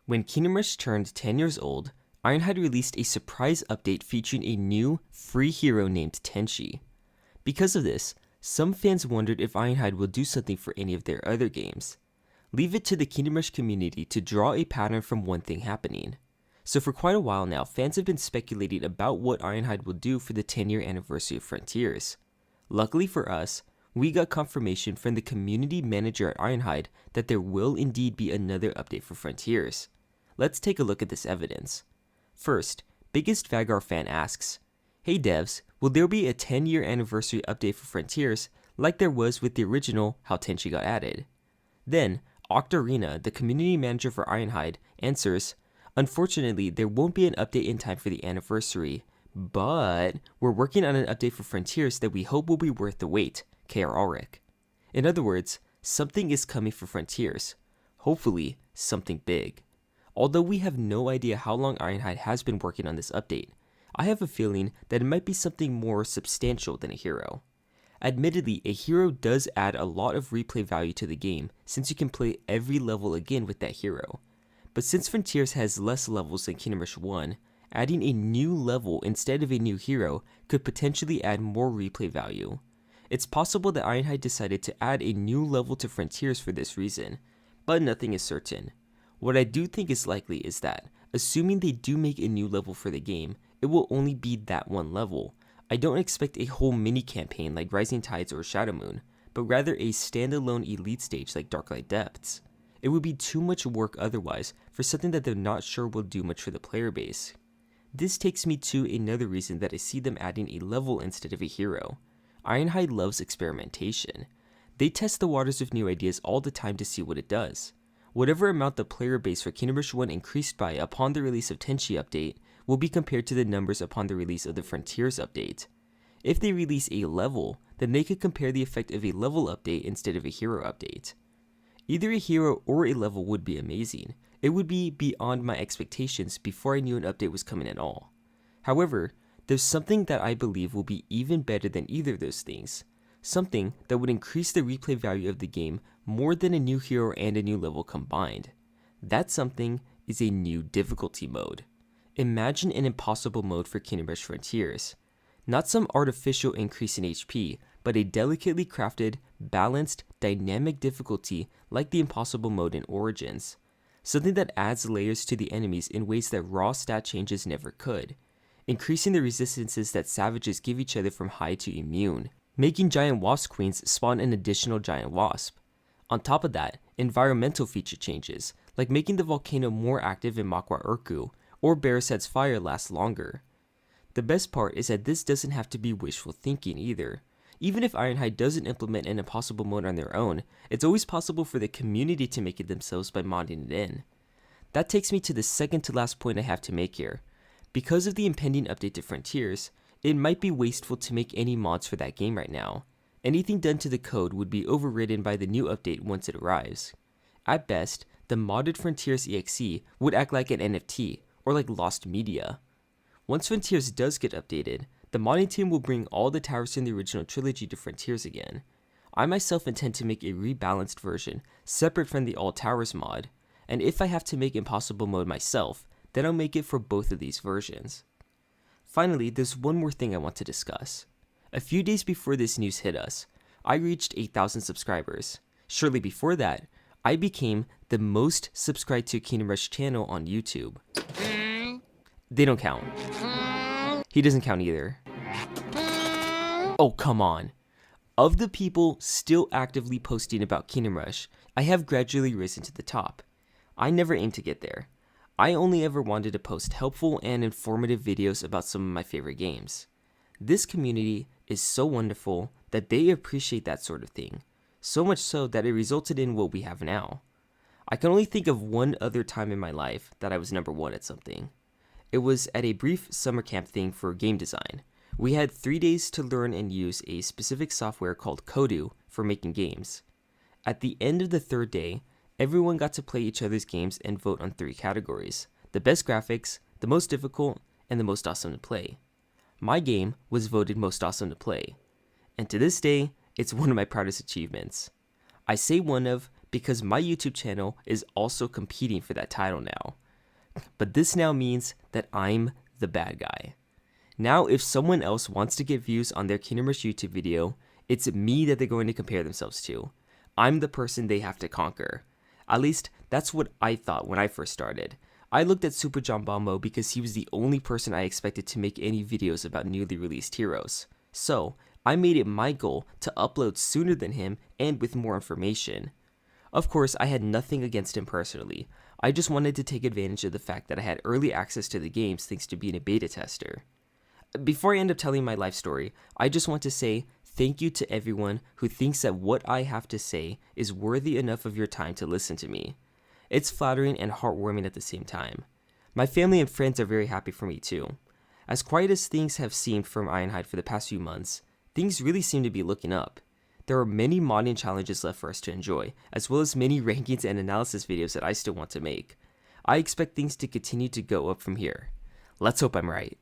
When Kingdom Rush turned 10 years old, Ironhide released a surprise update featuring a new, free hero named Tenchi. Because of this, some fans wondered if Ironhide will do something for any of their other games. Leave it to the Kingdom Rush community to draw a pattern from one thing happening. So for quite a while now, fans have been speculating about what Ironhide will do for the 10-year anniversary of Frontiers. Luckily for us, we got confirmation from the community manager at Ironhide that there will indeed be another update for Frontiers. Let's take a look at this evidence. First, Biggest Vagar fan asks, "Hey devs, will there be a 10-year anniversary update for Frontiers like there was with the original How Tenchi Got Added?" Then, Octarina, the community manager for Ironhide, answers, "Unfortunately, there won't be an update in time for the anniversary, but we're working on an update for Frontiers that we hope will be worth the wait, KR Ulrich." In other words, something is coming for Frontiers. Hopefully, something big. Although we have no idea how long Ironhide has been working on this update, I have a feeling that it might be something more substantial than a hero. Admittedly, a hero does add a lot of replay value to the game since you can play every level again with that hero. But since Frontiers has less levels than Kingdom Rush 1, adding a new level instead of a new hero could potentially add more replay value. It's possible that Ironhide decided to add a new level to Frontiers for this reason, but nothing is certain. What I do think is likely is that, assuming they do make a new level for the game, it will only be that one level. I don't expect a whole mini-campaign like Rising Tides or Shadow Moon, but rather a standalone elite stage like Darklight Depths. It would be too much work otherwise for something that they're not sure will do much for the player base. This takes me to another reason that I see them adding a level instead of a hero. Ironhide loves experimentation. They test the waters with new ideas all the time to see what it does. Whatever amount the player base for Kingdom Rush 1 increased by upon the release of Tenchi update will be compared to the numbers upon the release of the Frontiers update. If they release a level, then they could compare the effect of a level update instead of a hero update. Either a hero or a level would be amazing. It would be beyond my expectations before I knew an update was coming at all. However, there's something that I believe will be even better than either of those things. Something that would increase the replay value of the game more than a new hero and a new level combined. That something is a new difficulty mode. Imagine an impossible mode for Kingdom Rush Frontiers. Not some artificial increase in HP, but a delicately crafted, balanced, dynamic difficulty like the impossible mode in Origins. Something that adds layers to the enemies in ways that raw stat changes never could. Increasing the resistances that savages give each other from high to immune. Making giant wasp queens spawn an additional giant wasp. On top of that, environmental feature changes, like making the volcano more active in Makwa Urku, or Barasad's fire last longer. The best part is that this doesn't have to be wishful thinking either. Even if Ironhide doesn't implement an impossible mode on their own, it's always possible for the community to make it themselves by modding it in. That takes me to the second to last point I have to make here. Because of the impending update to Frontiers, it might be wasteful to make any mods for that game right now. Anything done to the code would be overridden by the new update once it arrives. At best, the modded Frontiers EXE would act like an NFT, or like lost media. Once Frontiers does get updated, the modding team will bring all the towers in the original trilogy to Frontiers again. I myself intend to make a rebalanced version, separate from the All Towers mod, and if I have to make impossible mode myself, then I'll make it for both of these versions. Finally, there's one more thing I want to discuss. A few days before this news hit us, I reached 8,000 subscribers. Shortly before that, I became the most subscribed to Kingdom Rush channel on YouTube. They don't count. He doesn't count either. Oh, come on. Of the people still actively posting about Kingdom Rush, I have gradually risen to the top. I never aimed to get there. I only ever wanted to post helpful and informative videos about some of my favorite games. This community is so wonderful that they appreciate that sort of thing, so much so that it resulted in what we have now. I can only think of one other time in my life that I was number one at something. It was at a brief summer camp thing for game design. We had 3 days to learn and use a specific software called Kodu for making games. At the end of the third day, everyone got to play each other's games and vote on 3 categories: the best graphics, the most difficult, and the most awesome to play. My game was voted most awesome to play, and to this day, it's one of my proudest achievements. I say one of because my YouTube channel is also competing for that title now. But this now means that I'm the bad guy. Now, if someone else wants to get views on their Kingdom Rush YouTube video, it's me that they're going to compare themselves to. I'm the person they have to conquer. At least, that's what I thought when I first started. I looked at Super John Bombo because he was the only person I expected to make any videos about newly released heroes. So, I made it my goal to upload sooner than him and with more information. Of course, I had nothing against him personally. I just wanted to take advantage of the fact that I had early access to the games thanks to being a beta tester. Before I end up telling my life story, I just want to say thank you to everyone who thinks that what I have to say is worthy enough of your time to listen to me. It's flattering and heartwarming at the same time. My family and friends are very happy for me too. As quiet as things have seemed from Ironhide for the past few months, things really seem to be looking up. There are many modding challenges left for us to enjoy, as well as many rankings and analysis videos that I still want to make. I expect things to continue to go up from here. Let's hope I'm right.